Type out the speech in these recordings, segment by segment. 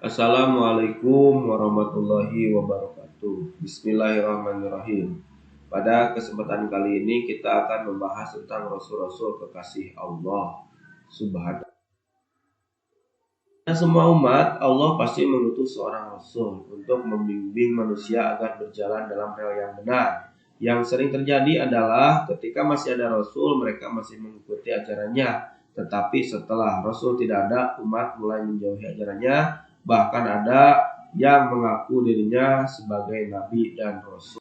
Assalamualaikum warahmatullahi wabarakatuh. Bismillahirrahmanirrahim. Pada kesempatan kali ini kita akan membahas tentang Rasul-Rasul kekasih Allah Subhanahu. Semua umat Allah pasti mengutus seorang Rasul untuk membimbing manusia agar berjalan dalam rel yang benar. Yang sering terjadi adalah ketika masih ada Rasul, mereka masih mengikuti ajarannya. Tetapi setelah Rasul tidak ada, umat mulai menjauhi ajarannya. Bahkan ada yang mengaku dirinya sebagai Nabi dan Rasul.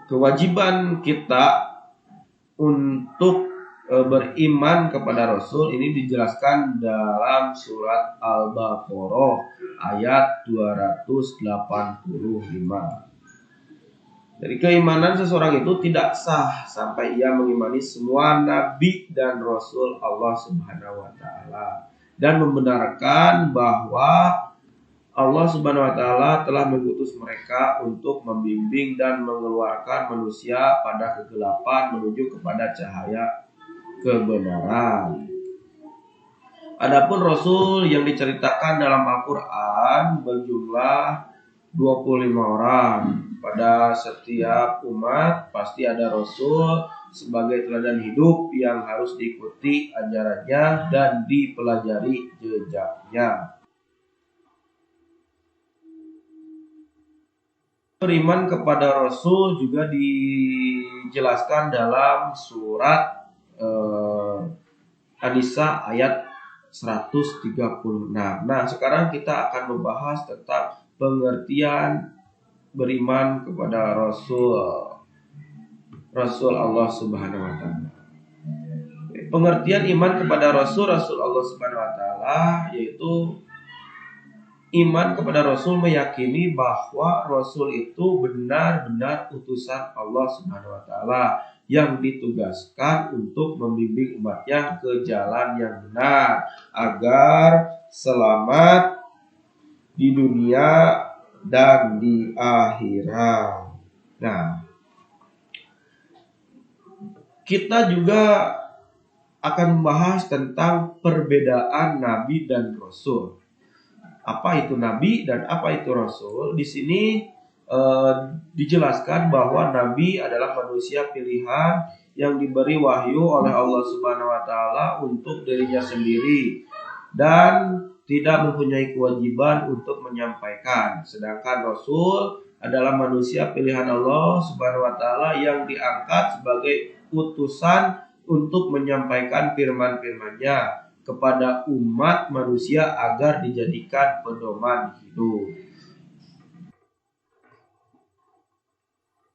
Kewajiban kita untuk beriman kepada Rasul ini dijelaskan dalam surat Al-Baqarah ayat 285. Dari keimanan seseorang itu tidak sah sampai ia mengimani semua nabi dan rasul Allah Subhanahu wa taala dan membenarkan bahwa Allah Subhanahu wa taala telah mengutus mereka untuk membimbing dan mengeluarkan manusia pada kegelapan menuju kepada cahaya kebenaran. Adapun rasul yang diceritakan dalam Al-Qur'an berjumlah 25 orang. Pada setiap umat pasti ada Rasul sebagai teladan hidup yang harus diikuti ajarannya dan dipelajari jejaknya. Beriman kepada Rasul juga dijelaskan dalam surat An-Nisa ayat 136. Nah, sekarang kita akan membahas tentang pengertian beriman kepada Rasul Allah Subhanahu wa taala. Pengertian iman kepada Rasul Allah Subhanahu wa taala yaitu iman kepada Rasul meyakini bahwa Rasul itu benar-benar utusan Allah Subhanahu wa taala yang ditugaskan untuk membimbing umatnya ke jalan yang benar agar selamat di dunia dan di akhirat. Nah, kita juga akan membahas tentang perbedaan nabi dan rasul. Apa itu nabi dan apa itu rasul? Di sini dijelaskan bahwa nabi adalah manusia pilihan yang diberi wahyu oleh Allah Subhanahu wa taala untuk dirinya sendiri dan tidak mempunyai kewajiban untuk menyampaikan. Sedangkan Rasul adalah manusia pilihan Allah Subhanahu wa taala yang diangkat sebagai utusan untuk menyampaikan firman-firman-Nya kepada umat manusia agar dijadikan pedoman hidup.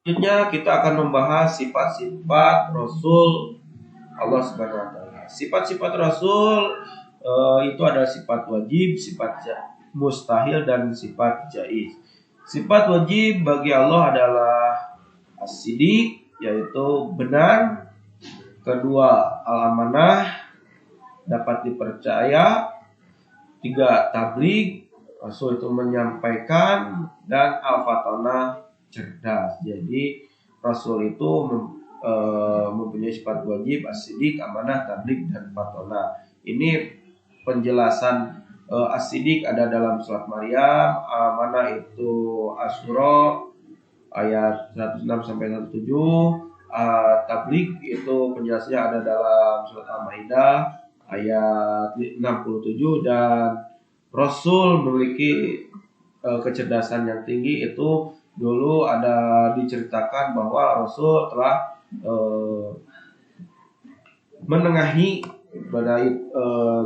Selanjutnya kita akan membahas sifat-sifat Rasul Allah Subhanahu wa taala. Sifat-sifat Rasul itu ada sifat wajib, sifat mustahil, dan sifat jaiz. Sifat wajib bagi Allah adalah as-sidiq, yaitu benar. Kedua, al-amanah, dapat dipercaya. Tiga, tabligh, Rasul itu menyampaikan. Dan al-fatanah, cerdas. Jadi Rasul itu mempunyai sifat wajib, as-sidiq, amanah, tabligh, dan fatanah. Ini penjelasan as-sidiq ada dalam surat Maryam, amanah itu Asy-Syura ayat 106 sampai 107, tabligh itu penjelasannya ada dalam surat Al-Maidah ayat 67, dan Rasul memiliki kecerdasan yang tinggi. Itu dulu ada diceritakan bahwa Rasul telah menengahi pada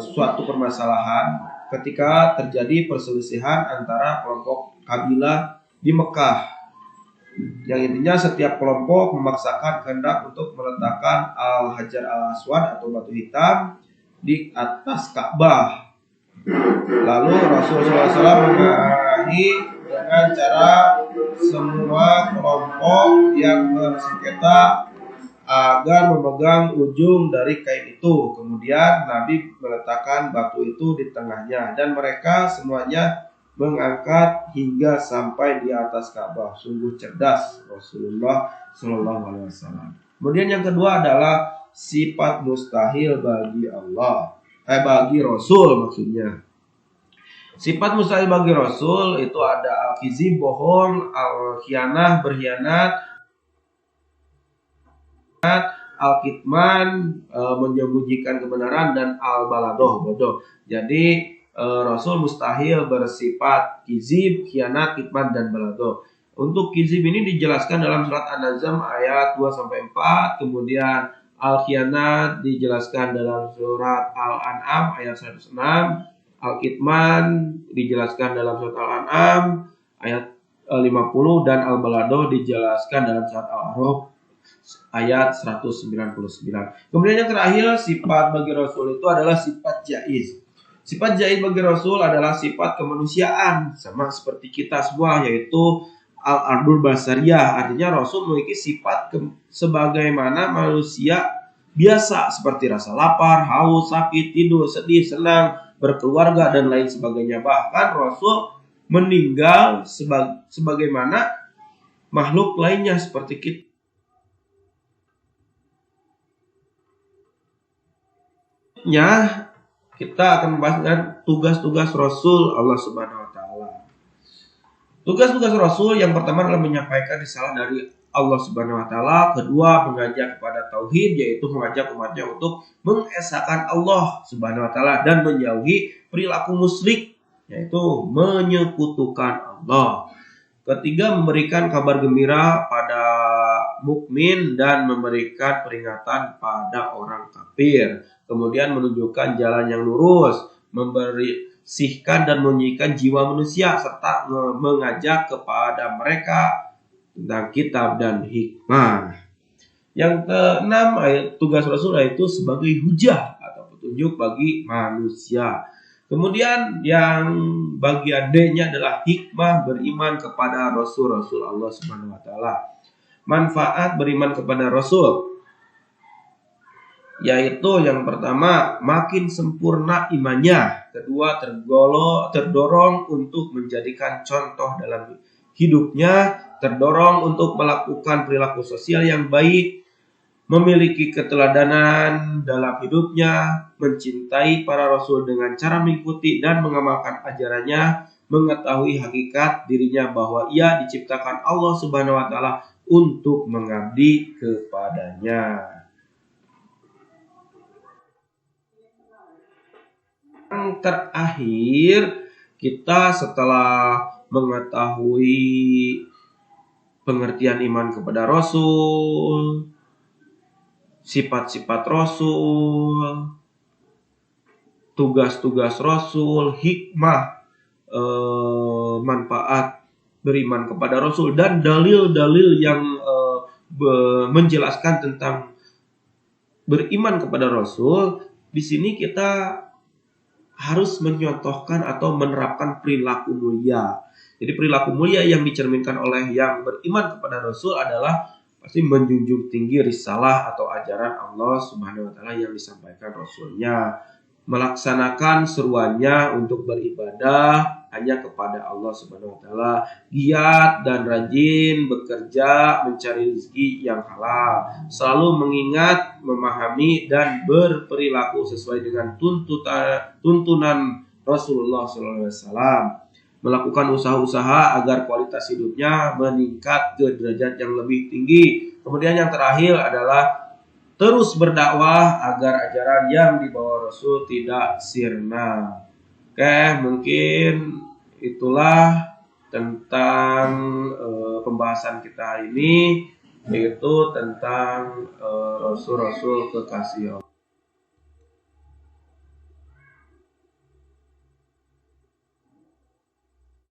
suatu permasalahan ketika terjadi perselisihan antara kelompok kabilah di Mekah, yang intinya setiap kelompok memaksakan kehendak untuk meletakkan al-hajar al-aswad atau batu hitam di atas Ka'bah. Lalu Rasulullah SAW menengahi dengan cara semua kelompok yang bersengketa agar memegang ujung dari kain itu. Kemudian Nabi meletakkan batu itu di tengahnya dan mereka semuanya mengangkat hingga sampai di atas Ka'bah. Sungguh cerdas Rasulullah SAW. Kemudian yang kedua adalah sifat mustahil bagi Allah. Bagi Rasul maksudnya. Sifat mustahil bagi Rasul itu ada al-kizib, bohong, al-khianah, berkhianat, al-kitman, menyembunyikan kebenaran, dan al-baladoh, bodoh. Jadi Rasul mustahil bersifat kizib, khianat, kitman, dan baladoh. Untuk kizib ini dijelaskan dalam surat An-Najm ayat 2-4, kemudian al-khianat dijelaskan dalam surat Al-An'am ayat 106, al-kitman dijelaskan dalam surat Al-An'am ayat 50, dan al-baladoh dijelaskan dalam surat Al-A'raf ayat 199. Kemudian yang terakhir, sifat bagi Rasul itu adalah sifat jaiz. Sifat jaiz bagi Rasul adalah sifat kemanusiaan, sama seperti kita semua, yaitu al-ardul basariyah. Artinya Rasul memiliki sifat sebagaimana manusia biasa, seperti rasa lapar, haus, sakit, tidur, sedih, senang, berkeluarga, dan lain sebagainya. Bahkan Rasul meninggal sebagaimana makhluk lainnya seperti kita. Kita akan membahas dengan tugas-tugas Rasul Allah Subhanahu wa taala. Tugas-tugas Rasul yang pertama adalah menyampaikan risalah dari Allah Subhanahu wa taala, kedua mengajak kepada tauhid, yaitu mengajak umatnya untuk mengesahkan Allah Subhanahu wa taala dan menjauhi perilaku musyrik, yaitu menyekutukan Allah. Ketiga, memberikan kabar gembira pada mukmin dan memberikan peringatan pada orang kafir. Kemudian menunjukkan jalan yang lurus, membersihkan dan menyucikan jiwa manusia, serta mengajak kepada mereka tentang kitab dan hikmah. Yang keenam, tugas Rasul yaitu sebagai hujah atau petunjuk bagi manusia. Kemudian yang bagian D-nya adalah hikmah beriman kepada Rasul-Rasul Allah Subhanahu wa taala. Manfaat beriman kepada Rasul, yaitu yang pertama, makin sempurna imannya. Kedua, terdorong untuk menjadikan contoh dalam hidupnya, terdorong untuk melakukan perilaku sosial yang baik, memiliki keteladanan dalam hidupnya, mencintai para rasul dengan cara mengikuti dan mengamalkan ajarannya, mengetahui hakikat dirinya bahwa ia diciptakan Allah Subhanahu wa taala untuk mengabdi kepadanya. Yang terakhir, kita setelah mengetahui pengertian iman kepada Rasul, sifat-sifat Rasul, tugas-tugas Rasul, hikmah, manfaat beriman kepada Rasul, dan dalil-dalil yang menjelaskan tentang beriman kepada Rasul. Di sini kita harus menyontohkan atau menerapkan perilaku mulia. Jadi perilaku mulia yang dicerminkan oleh yang beriman kepada Rasul adalah pasti menjunjung tinggi risalah atau ajaran Allah Subhanahu wa taala yang disampaikan Rasulnya, melaksanakan seruannya untuk beribadah hanya kepada Allah Subhanahu wa taala, giat dan rajin bekerja mencari rezeki yang halal, selalu mengingat, memahami dan berperilaku sesuai dengan tuntunan Rasulullah SAW, melakukan usaha-usaha agar kualitas hidupnya meningkat ke derajat yang lebih tinggi. Kemudian yang terakhir adalah terus berdakwah agar ajaran yang dibawa Rasul tidak sirna. Oke, mungkin itulah tentang pembahasan kita hari ini, yaitu tentang Rasul-Rasul kekasih Allah.